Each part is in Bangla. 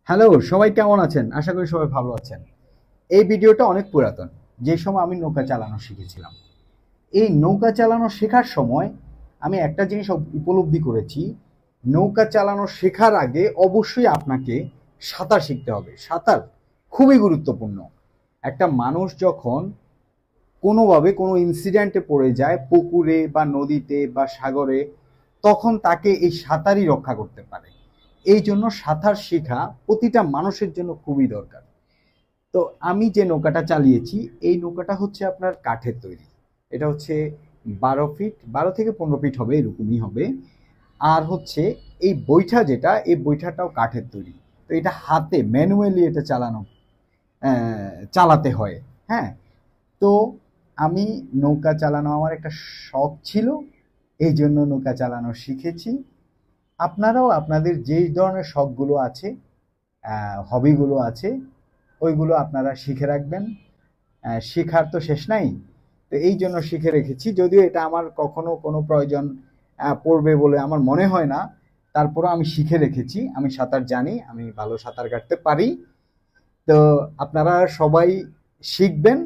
হ্যালো, সবাই কেমন আছেন? আশা করি সবাই ভালো আছেন। এই ভিডিওটা অনেক পুরাতন। যে সময় আমি নৌকা চালানো শিখেছিলাম। এই নৌকা চালানো শেখার সময় আমি একটা জিনিস উপলব্ধি করেছি। নৌকা চালানো শেখার আগে অবশ্যই আপনাকে সাঁতার শিখতে হবে। সাঁতার খুবই গুরুত্বপূর্ণ। একটা মানুষ যখন কোনোভাবে কোনো ইনসিডেন্টে পড়ে যায় পুকুরে বা নদীতে বা সাগরে, তখন তাকে এই সাঁতারই রক্ষা করতে পারে। এই জন্য সাঁতার শেখা প্রতিটা মানুষের জন্য খুবই দরকার। তো আমি যে নৌকাটা চালিয়েছি, এই নৌকাটা হচ্ছে আপনার কাঠের তৈরি। এটা হচ্ছে 12 ফিট, 12 থেকে 15 ফিট হবে, এরকমই হবে। আর হচ্ছে এই বৈঠা যেটা, এই বৈঠাটাও কাঠের তৈরি। তো এটা হাতে ম্যানুয়ালি এটা চালাতে হয়। হ্যাঁ, তো আমি নৌকা চালানো আমার একটা শখ ছিল, এই জন্য নৌকা চালানো শিখেছি। আপনারাও আপনাদের যেই ধরনের শখগুলো আছে, হবিগুলো আছে, ওইগুলো আপনারা শিখে রাখবেন। শেখার তো শেষ নাই। তো এই জন্য শিখে রেখেছি, যদিও এটা আমার কখনো কোনো প্রয়োজন পড়বে বলে আমার মনে হয় না। তারপরও আমি শিখে রেখেছি। আমি সাঁতার জানি, আমি ভালো সাঁতার কাটতে পারি। তো আপনারা সবাই শিখবেন।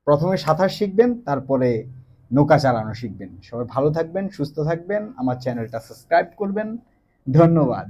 প্রথমে সাঁতার শিখবেন, তারপরে নৌকা চালানো শিখবেন। সবাই ভালো থাকবেন, সুস্থ থাকবেন, আমার চ্যানেলটা সাবস্ক্রাইব করবেন। ধন্যবাদ।